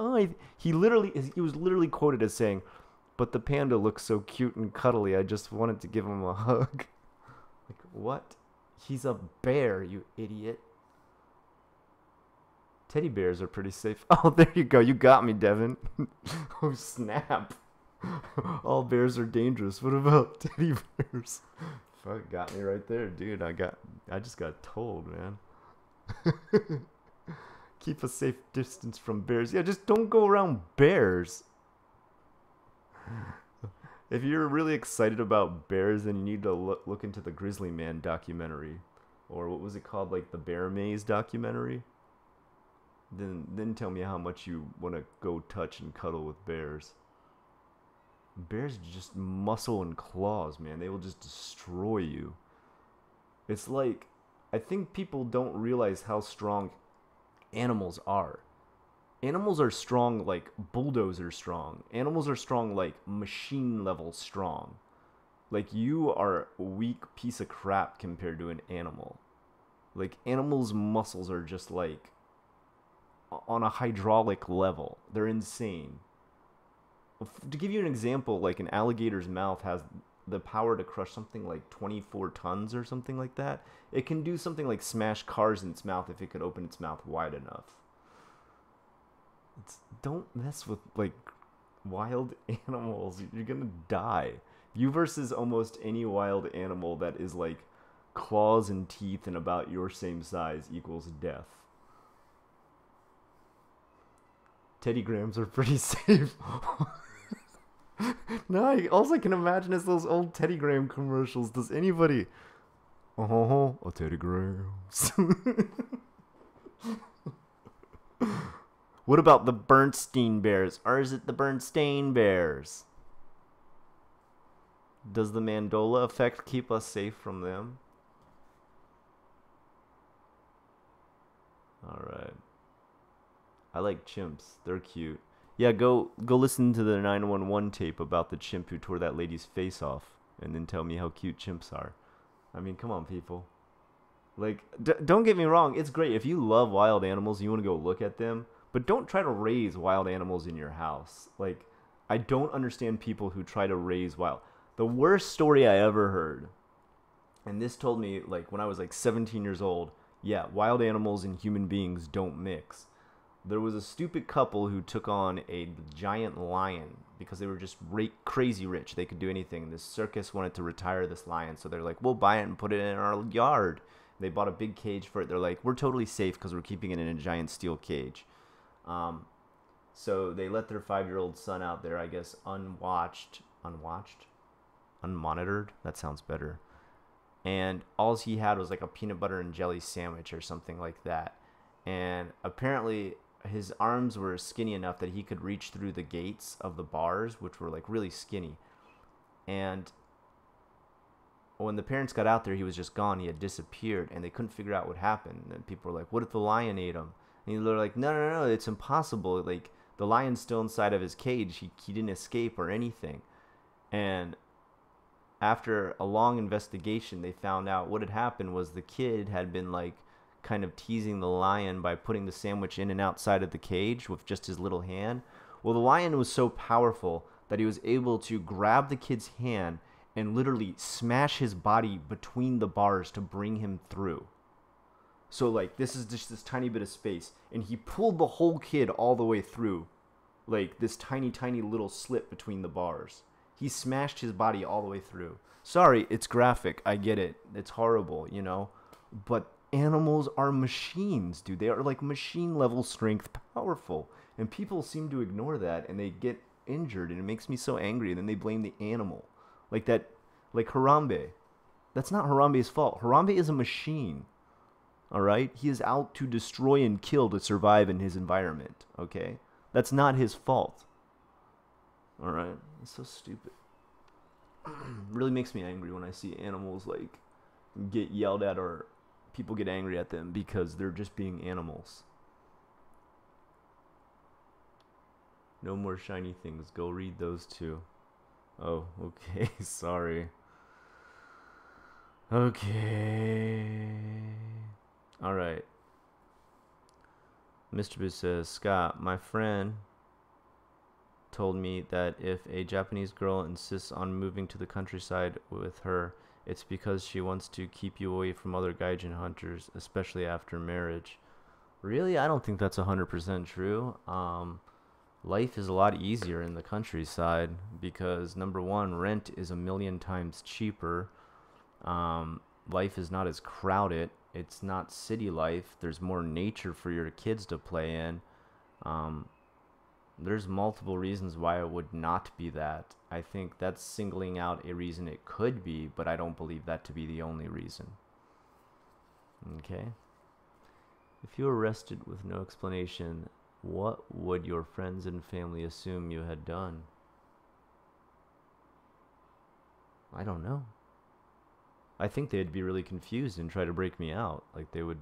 he was literally quoted as saying, "But the panda looks so cute and cuddly, I just wanted to give him a hug." Like, what? He's a bear, you idiot. Teddy bears are pretty safe. Oh, there you go. You got me, Devin. Oh, snap. All bears are dangerous. What about teddy bears? Fuck, got me right there, dude. I just got told, man. Keep a safe distance from bears. Yeah, just don't go around bears. If you're really excited about bears, then you need to look into the Grizzly Man documentary, or what was it called, like the Bear Maze documentary. Then tell me how much you want to go touch and cuddle with bears. Bears are just muscle and claws, man. They will just destroy you. It's like, I think people don't realize how strong animals are. Animals are strong like bulldozer strong. Animals are strong like machine level strong. Like, you are a weak piece of crap compared to an animal. Like, animals' muscles are just like on a hydraulic level. They're insane. To give you an example, like an alligator's mouth has the power to crush something like 24 tons or something like that. It can do something like smash cars in its mouth if it could open its mouth wide enough. Don't mess with like wild animals. You're gonna die. You versus almost any wild animal that is like claws and teeth and about your same size equals death. Teddy grams are pretty safe. No, all I can imagine is those old Teddy Graham commercials. Does anybody? Oh, a Teddy Grahams. What about the Bernstein Bears? Or is it the Bernstein Bears? Does the Mandela effect keep us safe from them? Alright. I like chimps. They're cute. Yeah, go listen to the 911 tape about the chimp who tore that lady's face off, and then tell me how cute chimps are. I mean, come on, people. Like, don't get me wrong. It's great. If you love wild animals, you want to go look at them, but don't try to raise wild animals in your house. Like, I don't understand people who try to raise wild. The worst story I ever heard, and this told me, like, when I was, like, 17 years old, yeah, wild animals and human beings don't mix. There was a stupid couple who took on a giant lion because they were just crazy rich. They could do anything. This circus wanted to retire this lion, so they're like, we'll buy it and put it in our yard. They bought a big cage for it. They're like, we're totally safe because we're keeping it in a giant steel cage. So they let their 5-year-old son out there, I guess, unmonitored? That sounds better. And all he had was like a peanut butter and jelly sandwich or something like that. And apparently his arms were skinny enough that he could reach through the gates of the bars, which were like really skinny. And when the parents got out there, he was just gone. He had disappeared, and they couldn't figure out what happened. And people were like, what if the lion ate him? And they're like, no, it's impossible. Like, the lion's still inside of his cage. He didn't escape or anything. And after a long investigation, they found out what had happened was the kid had been like kind of teasing the lion by putting the sandwich in and outside of the cage with just his little hand. Well, the lion was so powerful that he was able to grab the kid's hand and literally smash his body between the bars to bring him through. So like this is just this tiny bit of space, and he pulled the whole kid all the way through, like this tiny little slit between the bars. He smashed his body all the way through. Sorry, it's graphic. I get it. It's horrible, you know, but animals are machines, dude. They are like machine level strength, powerful, and people seem to ignore that, and they get injured, and it makes me so angry. And then they blame the animal, like that, like Harambe. That's not Harambe's fault. Harambe is a machine. All right? He is out to destroy and kill to survive in his environment, okay? That's not his fault. All right? It's so stupid. Really makes me angry when I see animals like get yelled at, or people get angry at them because they're just being animals. No more shiny things. Go read those two. Oh, okay. Sorry. Okay. All right. Mr. Boo says, Scott, my friend told me that if a Japanese girl insists on moving to the countryside with her, it's because she wants to keep you away from other gaijin hunters, especially after marriage. Really? I don't think that's 100% true. Life is a lot easier in the countryside because, number one, rent is 1,000,000 times cheaper. Life is not as crowded. It's not city life. There's more nature for your kids to play in. There's multiple reasons why it would not be that. I think that's singling out a reason it could be, but I don't believe that to be the only reason. Okay? If you were arrested with no explanation, what would your friends and family assume you had done? I don't know. I think they'd be really confused and try to break me out. Like they would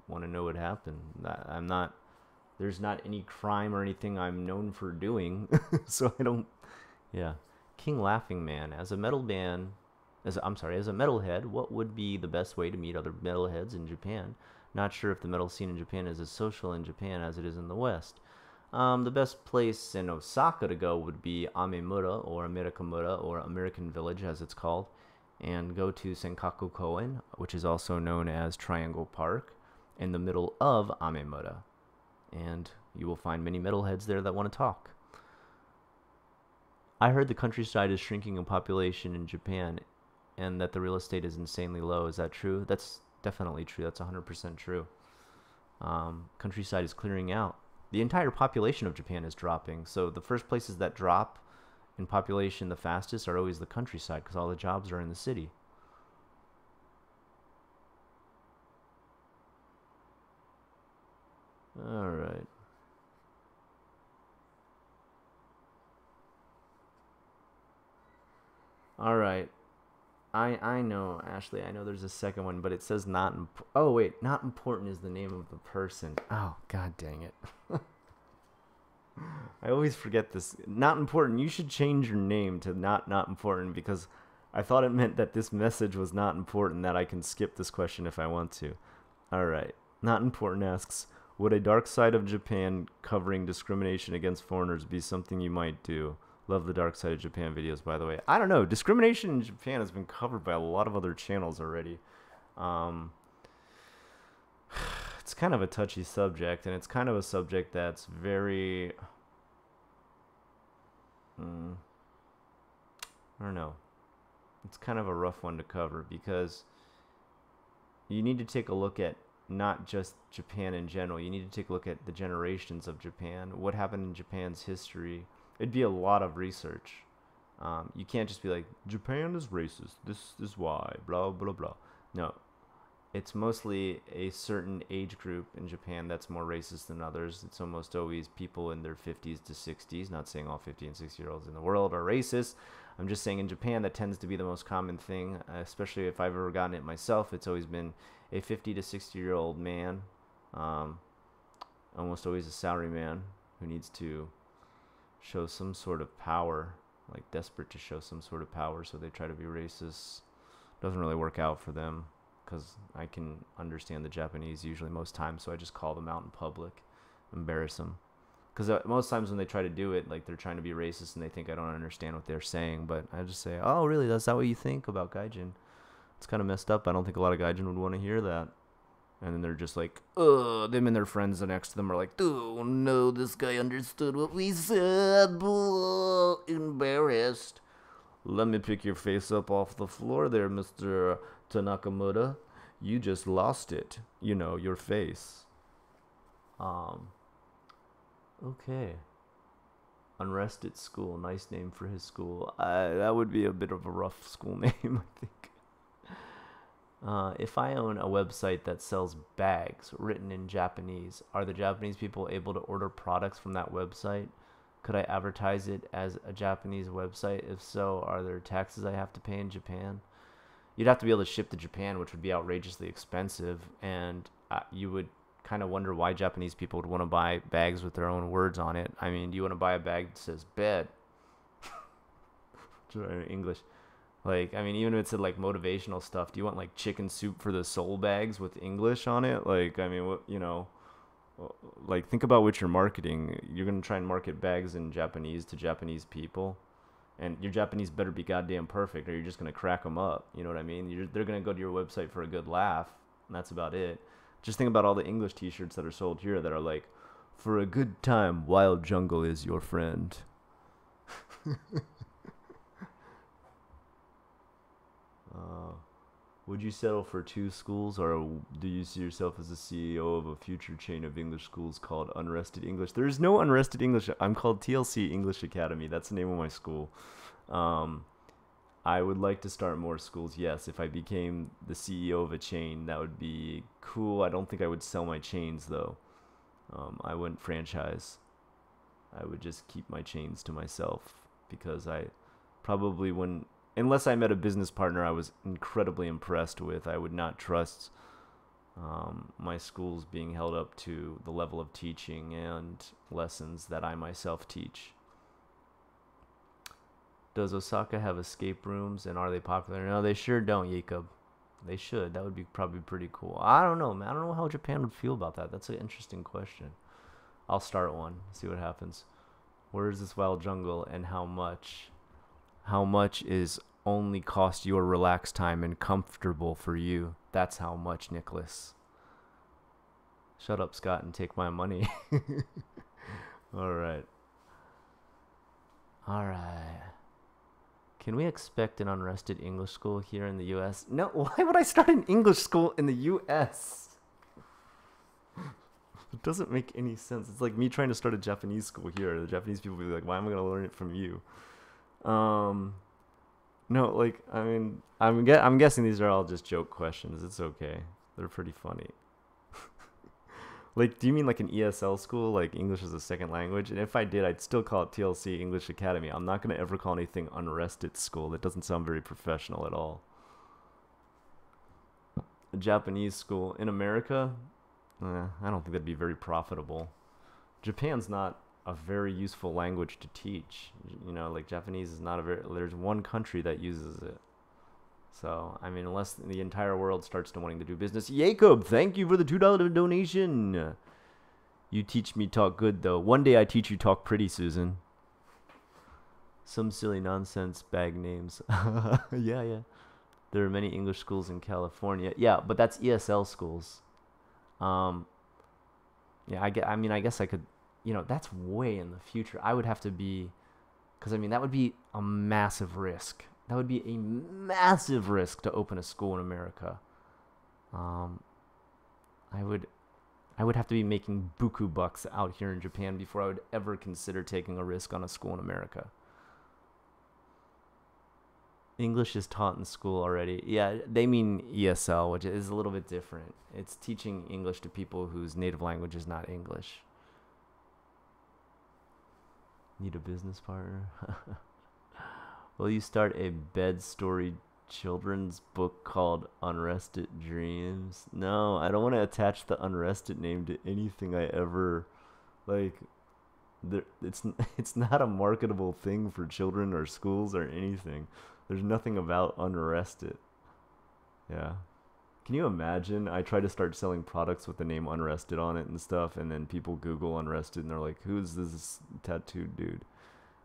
want to know what happened. There's not any crime or anything I'm known for doing. So I don't, yeah. King Laughing Man, as a metalhead, what would be the best way to meet other metalheads in Japan? Not sure if the metal scene in Japan is as social in Japan as it is in the West. The best place in Osaka to go would be Amemura, or Amerikamura, or American Village as it's called, and go to Senkaku Koen, which is also known as Triangle Park, in the middle of Amemura. And you will find many metalheads there that want to talk. I heard the countryside is shrinking in population in Japan, and that the real estate is insanely low. Is that true? That's definitely true. That's 100% true. Countryside is clearing out. The entire population of Japan is dropping. So the first places that drop in population the fastest are always the countryside, because all the jobs are in the city. All right. All right. I know, Ashley. I know there's a second one, but it says not. Oh wait, not important is the name of the person. Oh, god dang it! I always forget this. Not important. You should change your name to not important, because I thought it meant that this message was not important, that I can skip this question if I want to. All right. Not important asks, would a dark side of Japan covering discrimination against foreigners be something you might do? Love the Dark Side of Japan videos, by the way. I don't know. Discrimination in Japan has been covered by a lot of other channels already. It's kind of a touchy subject, and it's kind of a subject that's very... I don't know. It's kind of a rough one to cover, because you need to take a look at not just Japan in general. You need to take a look at the generations of Japan, what happened in Japan's history. It'd be a lot of research. You can't just be like, Japan is racist, this is why, blah, blah, blah. No. It's mostly a certain age group in Japan that's more racist than others. It's almost always people in their 50s to 60s. Not saying all 50 and 60-year-olds in the world are racist. I'm just saying in Japan that tends to be the most common thing, especially if I've ever gotten it myself. It's always been a 50 to 60-year-old man, almost always a salaryman who needs to show some sort of power, like desperate to show some sort of power, so they try to be racist. Doesn't really work out for them, because I can understand the Japanese usually most times, so I just call them out in public, embarrass them. Because most times when they try to do it, like they're trying to be racist and they think I don't understand what they're saying, but I just say, oh really, that's not what you think about gaijin? It's kind of messed up. I don't think a lot of gaijin would want to hear that. And then they're just like, them and their friends next to them are like, oh no, this guy understood what we said. Embarrassed. Let me pick your face up off the floor there, Mr. Tanakamura. You just lost it. You know, your face. Okay. Unrest at school. Nice name for his school. That would be a bit of a rough school name, I think. If I own a website that sells bags written in Japanese, are the Japanese people able to order products from that website? Could I advertise it as a Japanese website? If so, are there taxes I have to pay in Japan? You'd have to be able to ship to Japan, which would be outrageously expensive, and you would kind of wonder why Japanese people would want to buy bags with their own words on it. I mean, do you want to buy a bag that says bed? In English. Like, I mean, even if it said, like, motivational stuff, do you want, like, chicken soup for the soul bags with English on it? Like, I mean, what, you know, like, think about what you're marketing. You're going to try and market bags in Japanese to Japanese people. And your Japanese better be goddamn perfect, or you're just going to crack them up. You know what I mean? They're going to go to your website for a good laugh, and that's about it. Just think about all the English t-shirts that are sold here that are like, for a good time, Wild Jungle is your friend. Would you settle for 2 schools, or do you see yourself as the CEO of a future chain of English schools called Unrested English? There is no Unrested English. I'm called TLC English Academy. That's the name of my school. I would like to start more schools, yes. If I became the CEO of a chain, that would be cool. I don't think I would sell my chains, though. I wouldn't franchise. I would just keep my chains to myself, because I probably wouldn't. Unless I met a business partner I was incredibly impressed with, I would not trust my schools being held up to the level of teaching and lessons that I myself teach. Does Osaka have escape rooms, and are they popular? No, they sure don't, Jacob. They should. That would be probably pretty cool. I don't know, man. I don't know how Japan would feel about that. That's an interesting question. I'll start one, see what happens. Where is this wild jungle, and how much? How much is only cost your relaxed time and comfortable for you? That's how much, Nicholas. Shut up, Scott, and take my money. All right. Can we expect an unrested English school here in the U.S.? No, why would I start an English school in the U.S.? It doesn't make any sense. It's like me trying to start a Japanese school here. The Japanese people will be like, why am I going to learn it from you? No, like, I mean, I'm guessing these are all just joke questions. It's okay. They're pretty funny. Like, do you mean like an ESL school, like English as a second language? And if I did, I'd still call it TLC English Academy. I'm not going to ever call anything Unrested School. That doesn't sound very professional at all. A Japanese school in America? I don't think that'd be very profitable. Japan's not a very useful language to teach. You know, like Japanese is not there's one country that uses it. So, I mean, unless the entire world starts to wanting to do business. Jacob, thank you for the $2 donation. You teach me talk good, though. One day I teach you talk pretty, Susan. Some silly nonsense bag names. Yeah. There are many English schools in California. Yeah, but that's ESL schools. Yeah, I guess I could, you know, that's way in the future. I would have to be, because I mean, that would be a massive risk. That would be a massive risk to open a school in America. I would have to be making buku bucks out here in Japan before I would ever consider taking a risk on a school in America. English is taught in school already. Yeah, they mean ESL, which is a little bit different. It's teaching English to people whose native language is not English. Need a business partner? Will you start a bed story children's book called Unrested Dreams? No, I don't want to attach the Unrested name to anything I ever, like, it's not a marketable thing for children or schools or anything. There's nothing about Unrested. Yeah. Can you imagine? I try to start selling products with the name Unrested on it and stuff, and then people Google Unrested and they're like, who's this tattooed dude?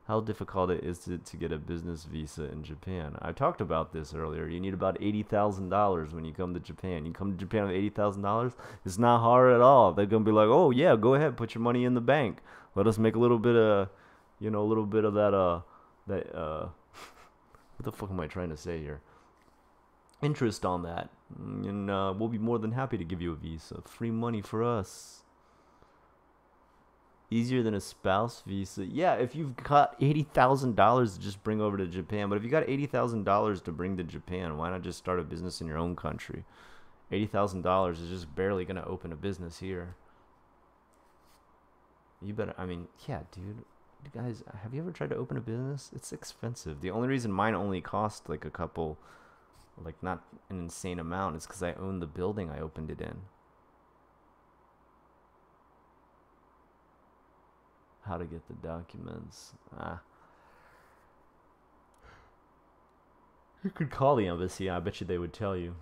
how difficult it is to get a business visa in Japan. I talked about this earlier. You need about $80,000 when you come to Japan. You come to Japan with $80,000, it's not hard at all. They're gonna be like, oh yeah, go ahead, put your money in the bank. Let us make a little bit of, a little bit of that. What the fuck am I trying to say here? Interest on that, and we'll be more than happy to give you a visa. Free money for us. Easier than a spouse visa. Yeah, if you've got $80,000 to just bring over to Japan. But if you got $80,000 to bring to Japan, why not just start a business in your own country? $80,000 is just barely gonna open a business here. You better. I mean, yeah, dude. You guys, have you ever tried to open a business? It's expensive. The only reason mine only cost like a couple, like not an insane amount, is because I own the building I opened it in. How to get the documents. You could call the embassy. I bet you they would tell you.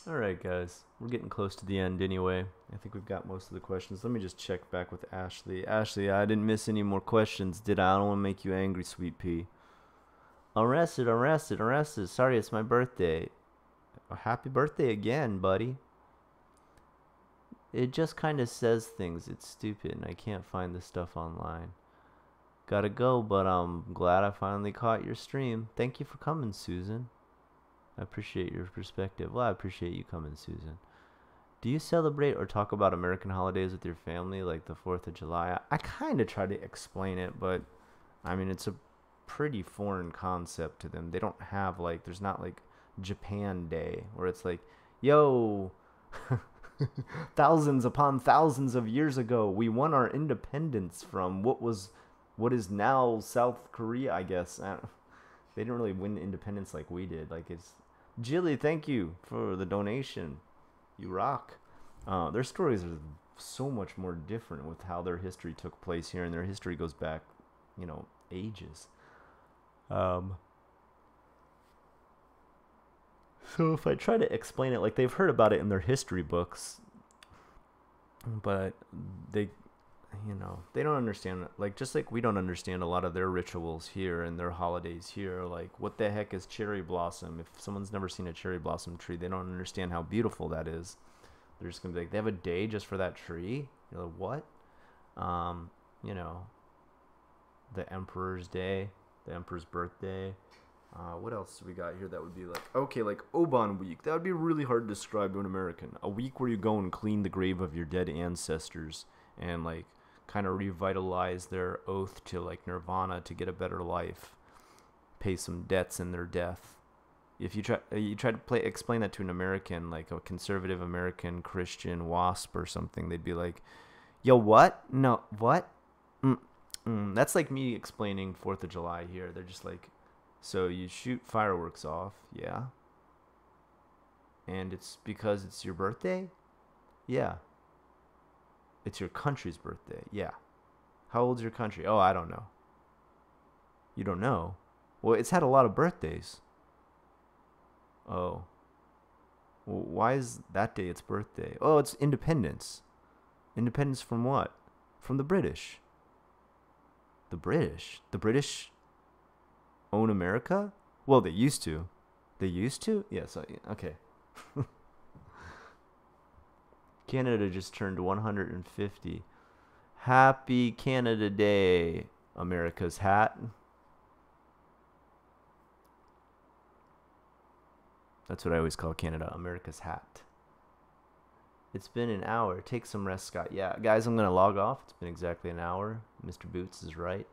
Alright, guys. We're getting close to the end anyway. I think we've got most of the questions. Let me just check back with Ashley. Ashley, I didn't miss any more questions, did I? I don't want to make you angry, sweet pea. Arrested. Sorry, it's my birthday. Happy birthday again, buddy. It just kind of says things. It's stupid, and I can't find the stuff online. Gotta go, but I'm glad I finally caught your stream. Thank you for coming, Susan. I appreciate your perspective. Well, I appreciate you coming, Susan. Do you celebrate or talk about American holidays with your family, like the 4th of July? I kind of try to explain it, but, I mean, it's a pretty foreign concept to them. They don't have, like, there's not, like, Japan Day, where it's like, yo, thousands upon thousands of years ago, we won our independence from what is now South Korea, I guess. They didn't really win independence like we did. Like, it's Jilly, thank you for the donation. You rock. Their stories are so much more different with how their history took place here, and their history goes back, ages. So if I try to explain it, like, they've heard about it in their history books, but they don't understand, like, just like we don't understand a lot of their rituals here and their holidays here. Like, what the heck is cherry blossom? If someone's never seen a cherry blossom tree, they don't understand how beautiful that is. They're just gonna be like, they have a day just for that tree? You're like, what? The Emperor's Day, the Emperor's birthday. What else do we got here that would be like, okay, like Oban week. That would be really hard to describe to an American. A week where you go and clean the grave of your dead ancestors and, like, kind of revitalize their oath to, like, nirvana to get a better life, pay some debts in their death. If you try to explain that to an American, like a conservative American Christian WASP or something, they'd be like, yo, what? No, what? That's like me explaining 4th of July here. They're just like, so you shoot fireworks off, yeah? And it's because it's your birthday? Yeah. It's your country's birthday. Yeah. How old's your country? Oh, I don't know. You don't know? Well, it's had a lot of birthdays. Oh. Well, why is that day its birthday? Oh, it's independence. Independence from what? From the British. The British? The British own America? Well, they used to. They used to? Yeah, so, okay. Canada just turned 150. Happy Canada Day, America's hat. That's what I always call Canada, America's hat. It's been an hour. Take some rest, Scott. Yeah, guys, I'm going to log off. It's been exactly an hour. Mr. Boots is right.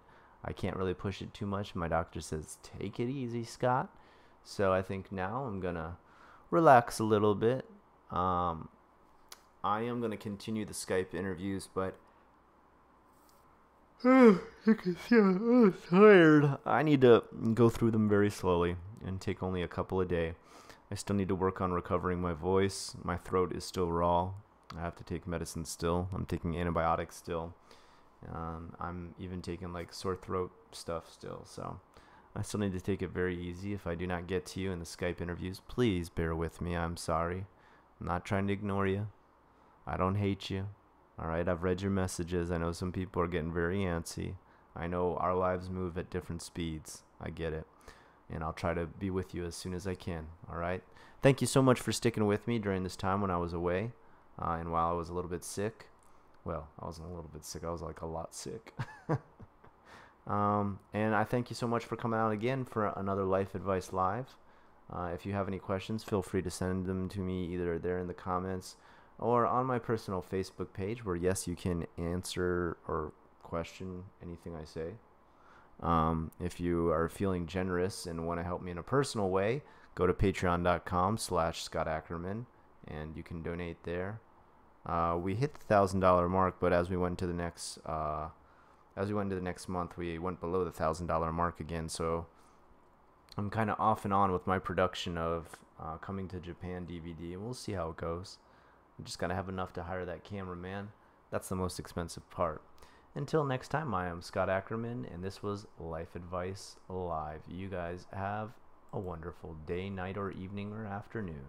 I can't really push it too much. My doctor says, take it easy, Scott. So I think now I'm going to relax a little bit. I am going to continue the Skype interviews, but you can see I'm tired. I need to go through them very slowly and take only a couple a day. I still need to work on recovering my voice. My throat is still raw. I have to take medicine still. I'm taking antibiotics still. I'm even taking, like, sore throat stuff still. So I still need to take it very easy. If I do not get to you in the Skype interviews, please bear with me. I'm sorry. I'm not trying to ignore you. I don't hate you. All right, I've read your messages. I know some people are getting very antsy. I know our lives move at different speeds. I get it. And I'll try to be with you as soon as I can. All right. Thank you so much for sticking with me during this time when I was away and while I was a little bit sick. Well, I wasn't a little bit sick. I was like a lot sick. And I thank you so much for coming out again for another Life Advice Live. If you have any questions, feel free to send them to me either there in the comments or on my personal Facebook page where, yes, you can answer or question anything I say. If you are feeling generous and want to help me in a personal way, go to patreon.com/Scott Ackerman and you can donate there. We hit the $1,000 mark, but as we went to the next month, we went below the $1,000 mark again. So I'm kind of off and on with my production of Coming to Japan DVD, and we'll see how it goes. I'm just gotta have enough to hire that cameraman. That's the most expensive part. Until next time, I am Scott Ackerman, and this was Life Advice Live. You guys have a wonderful day, night, or evening, or afternoon.